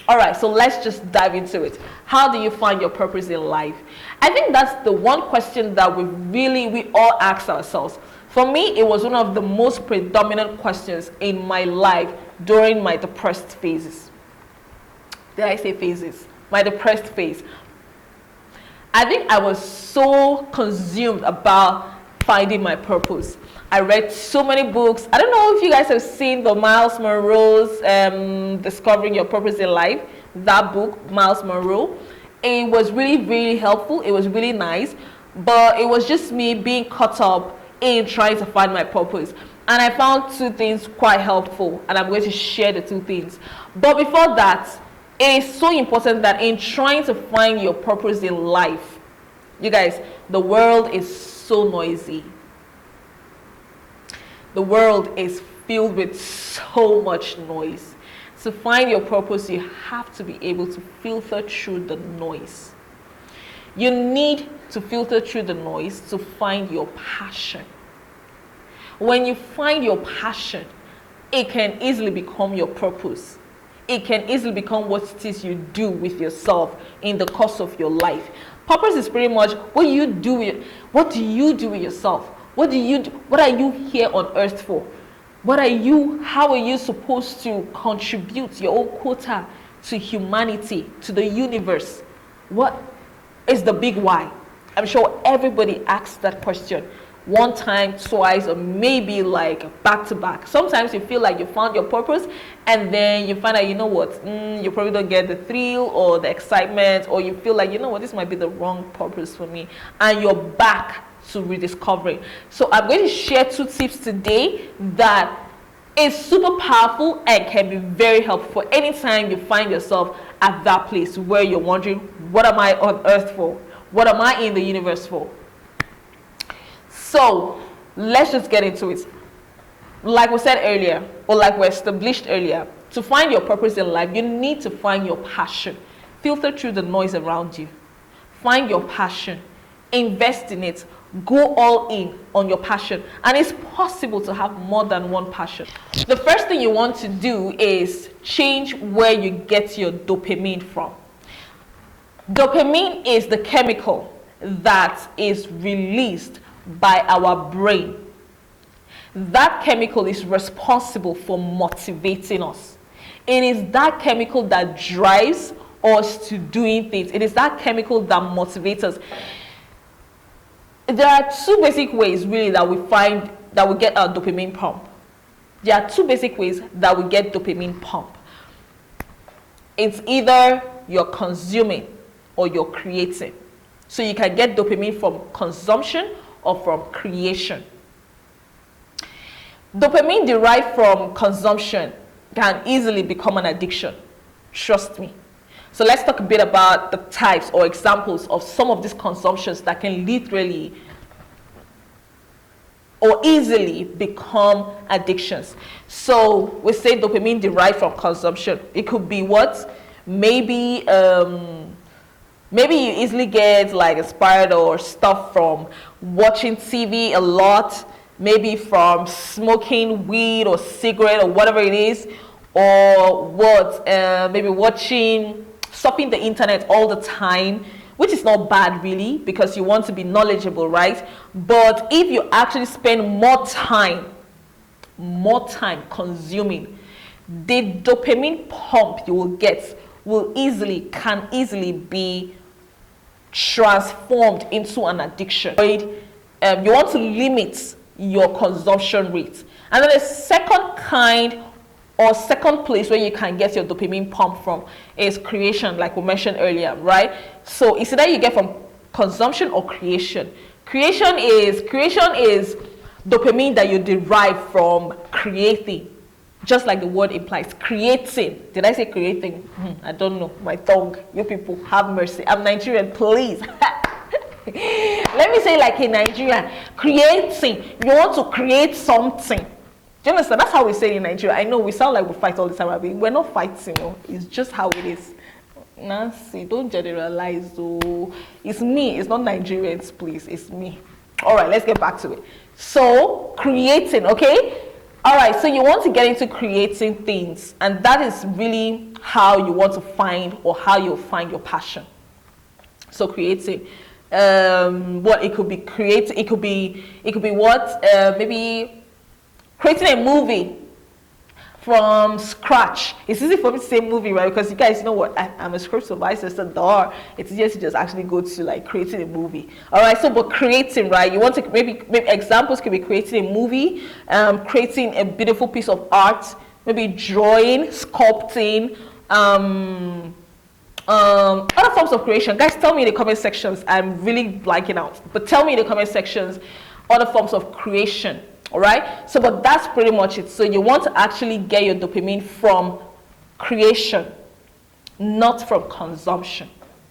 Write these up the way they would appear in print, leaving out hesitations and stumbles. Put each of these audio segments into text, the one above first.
All right, so let's just dive into it. How do you find your purpose in life? I think that's the one question that we all ask ourselves. For me, it was one of the most predominant questions in my life during my depressed phases. Did I say phases? My depressed phase. I think I was so consumed about finding my purpose. I read so many books. I don't know if you guys have seen the Miles Monroe's Discovering Your Purpose in Life. That book, Miles Monroe. It was really, really helpful. It was really nice. But it was just me being caught up in trying to find my purpose. And I found two things quite helpful. And I'm going to share the two things. But before that, it is so important that in trying to find your purpose in life, you guys, the world is so noisy. The world is filled with so much noise. To find your purpose, you have to be able to filter through the noise. You need to filter through the noise to find your passion. When you find your passion, it can easily become your purpose. It can easily become what it is you do with yourself in the course of your life. Purpose is pretty much what do you do with yourself? What do you do? What are you here on earth for? How are you supposed to contribute your own quota to humanity, to the universe? What is the big why? I'm sure everybody asks that question one time, twice, or maybe like back to back. Sometimes you feel like you found your purpose and then you find out, you know what, you probably don't get the thrill or the excitement, or you feel like, you know what, this might be the wrong purpose for me, and you're back to rediscovering. So I'm going to share two tips today that is super powerful and can be very helpful anytime you find yourself at that place where you're wondering, what am I on earth for? What am I in the universe for? So let's just get into it. Like we said earlier, or like we established earlier, to find your purpose in life, you need to find your passion. Filter through the noise around you. Find your passion. Invest in it. Go all in on your passion. And it's possible to have more than one passion. The first thing you want to do is change where you get your dopamine from. Dopamine is the chemical that is released by our brain. That chemical is responsible for motivating us. It is that chemical that drives us to doing things. It is that chemical that motivates us. There are two basic ways really that we find that we get our dopamine pump. There are two basic ways that we get dopamine pump. It's either you're consuming or you're creating. So you can get dopamine from consumption or from creation. Dopamine derived from consumption can easily become an addiction. Trust me. So let's talk a bit about the types or examples of some of these consumptions that can literally or easily become addictions. So we say dopamine derived from consumption. It could be what? Maybe you easily get like inspired or stuff from watching TV a lot, maybe from smoking weed or cigarette or whatever it is, or what? Maybe surfing the internet all the time, which is not bad really because you want to be knowledgeable, right? But if you actually spend more time consuming, the dopamine pump you will get can easily be transformed into an addiction. You want to limit your consumption rate. And then the second kind or second place where you can get your dopamine pump from is creation, like we mentioned earlier, right? So it's either you get from consumption or creation. Creation is dopamine that you derive from creating, just like the word implies. Creating. Did I say creating? I don't know. My tongue. You people have mercy. I'm Nigerian, please. Let me say like a Nigerian. Creating. You want to create something. Do you understand? That's how we say it in Nigeria. I know we sound like we fight all the time. I mean, we're not fighting. No. It's just how it is. Nancy, don't generalize. Oh. It's me. It's not Nigerians, please. It's me. All right, let's get back to it. So, creating, okay? All right, so you want to get into creating things, and that is really how you want to find, or how you'll find your passion. So creating, what it could be it could be what, maybe creating a movie from scratch. It's easy for me to say movie, right? Because you guys know what, I'm a script supervisor, so it's easier to just actually go to like creating a movie. All right, so but creating, right? You want to maybe examples could be creating a movie, creating a beautiful piece of art, maybe drawing, sculpting, other forms of creation. Guys, tell me in the comment sections. I'm really blanking out, but tell me in the comment sections other forms of creation. All right, so but that's pretty much it. So you want to actually get your dopamine from creation, not from consumption.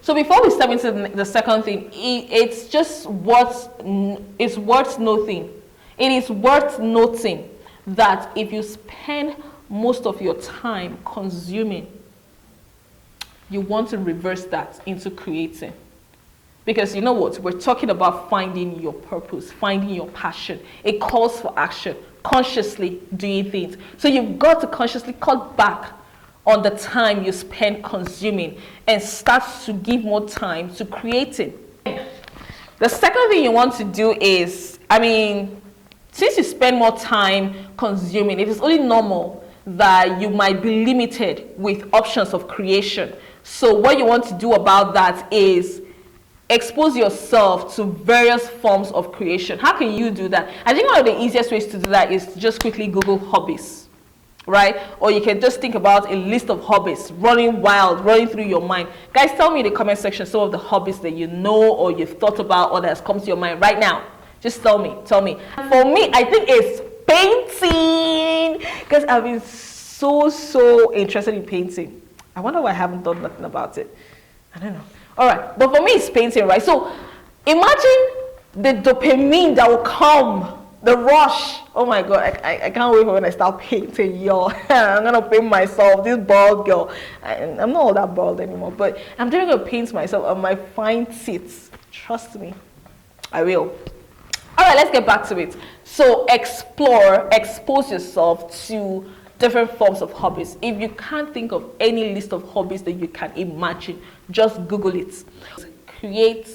So before we step into the second thing, it's just it's worth noting. It is worth noting that if you spend most of your time consuming, you want to reverse that into creating. Because you know what? We're talking about finding your purpose, finding your passion. It calls for action, consciously doing things. So you've got to consciously cut back on the time you spend consuming and start to give more time to creating. The second thing you want to do is, since you spend more time consuming, it is only normal that you might be limited with options of creation. So what you want to do about that is expose yourself to various forms of creation. How can you do that? I think one of the easiest ways to do that is to just quickly Google hobbies, right? Or you can just think about a list of hobbies running wild, running through your mind. Guys, tell me in the comment section some of the hobbies that you know or you've thought about or that has come to your mind right now. Just tell me. For me, I think it's painting, because I've been so interested in painting. I wonder why I haven't done nothing about it. I don't know. All right, but for me, it's painting, right? So imagine the dopamine that will come, the rush. Oh my God, I can't wait for when I start painting, yo. I'm going to paint myself, this bald girl. I'm not all that bald anymore, but I'm going to paint myself on my fine teeth. Trust me, I will. All right, let's get back to it. So expose yourself to different forms of hobbies. If you can't think of any list of hobbies that you can imagine, just Google it. Create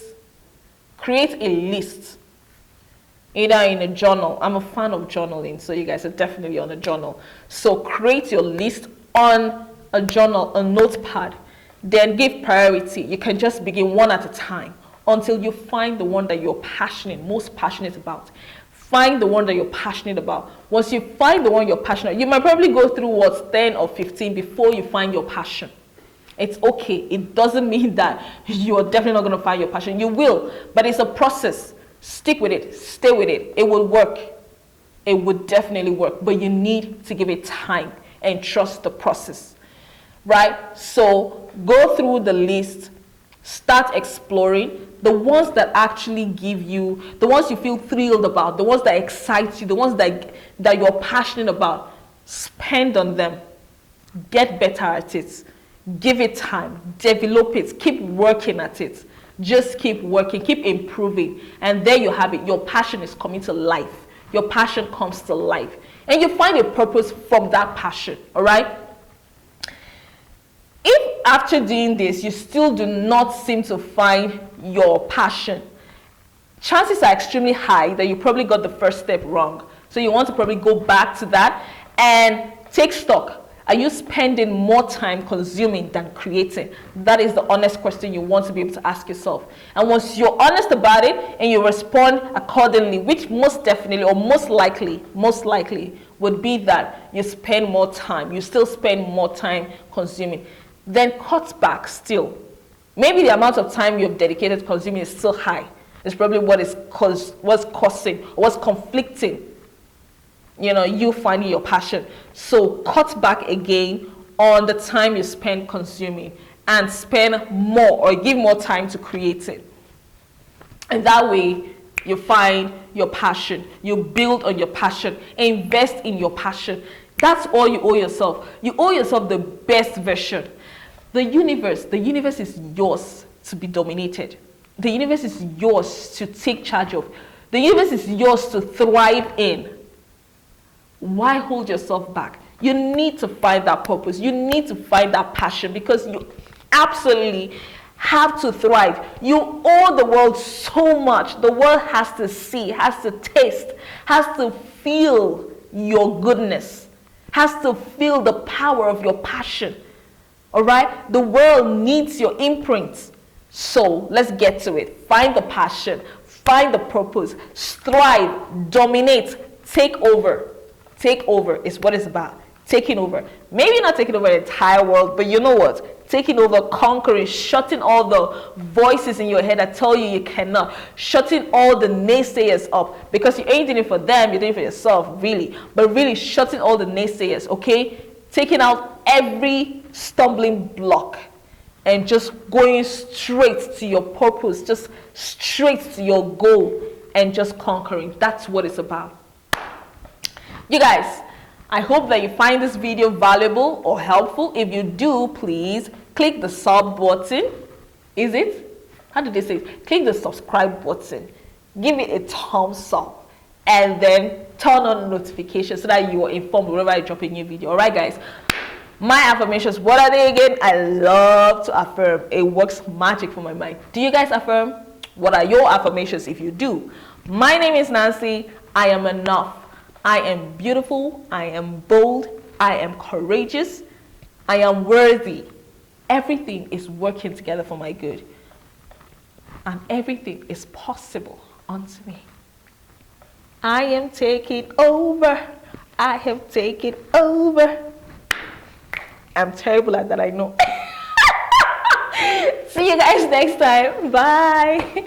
a list, either in a journal. I'm a fan of journaling, so you guys are definitely on a journal. So create your list on a journal, a notepad, then give priority. You can just begin one at a time until you find the one that you're most passionate about. Find the one that you're passionate about. Once you find the one you're passionate, you might probably go through 10 or 15 before you find your passion. It's okay. It doesn't mean that you're definitely not going to find your passion. You will, but it's a process. Stick with it. Stay with it. It will work. It would definitely work, but you need to give it time and trust the process, right? So go through the list, start exploring the ones that actually give you, the ones you feel thrilled about, the ones that excite you, the ones that you're passionate about. Spend on them. Get better at it. Give it time. Develop it. Keep working at it. Just keep working. Keep improving. And there you have it. Your passion is coming to life. Your passion comes to life. And you find a purpose from that passion. All right? If after doing this, you still do not seem to find your passion, chances are extremely high that you probably got the first step wrong. So you want to probably go back to that and take stock. Are you spending more time consuming than creating? That is the honest question you want to be able to ask yourself. And once you're honest about it and you respond accordingly, which most definitely or most likely would be that you spend more time, you still spend more time consuming, then cut back still. Maybe the amount of time you've dedicated to consuming is still high. It's probably what's causing, what's conflicting, you finding your passion. So cut back again on the time you spend consuming and spend more or give more time to creating. And that way you find your passion, you build on your passion, invest in your passion. That's all you owe yourself. You owe yourself the best version. The universe is yours to be dominated. The universe is yours to take charge of. The universe is yours to thrive in. Why hold yourself back? You need to find that purpose. You need to find that passion, because you absolutely have to thrive. You owe the world so much. The world has to see, has to taste, has to feel your goodness, has to feel the power of your passion. All right? The world needs your imprint. So let's get to it. Find the passion, find the purpose, strive, dominate, take over. Take over is what it's about. Taking over. Maybe not taking over the entire world, but you know what? Taking over, conquering, shutting all the voices in your head that tell you you cannot. Shutting all the naysayers up. Because you ain't doing it for them, you're doing it for yourself, really. But really shutting all the naysayers, okay? Taking out every stumbling block and just going straight to your purpose, just straight to your goal, and just conquering. That's what it's about. You guys, I hope that you find this video valuable or helpful. If you do, please click the sub button. Is it? How did they say it? Click the subscribe button. Give it a thumbs up. And then turn on notifications so that you are informed whenever I drop a new video. Alright guys, my affirmations, what are they again? I love to affirm. It works magic for my mind. Do you guys affirm? What are your affirmations if you do? My name is Nancy. I am enough. I am beautiful, I am bold, I am courageous, I am worthy. Everything is working together for my good. And everything is possible unto me. I am taking over. I have taken over. I'm terrible at that, I know. See you guys next time. Bye.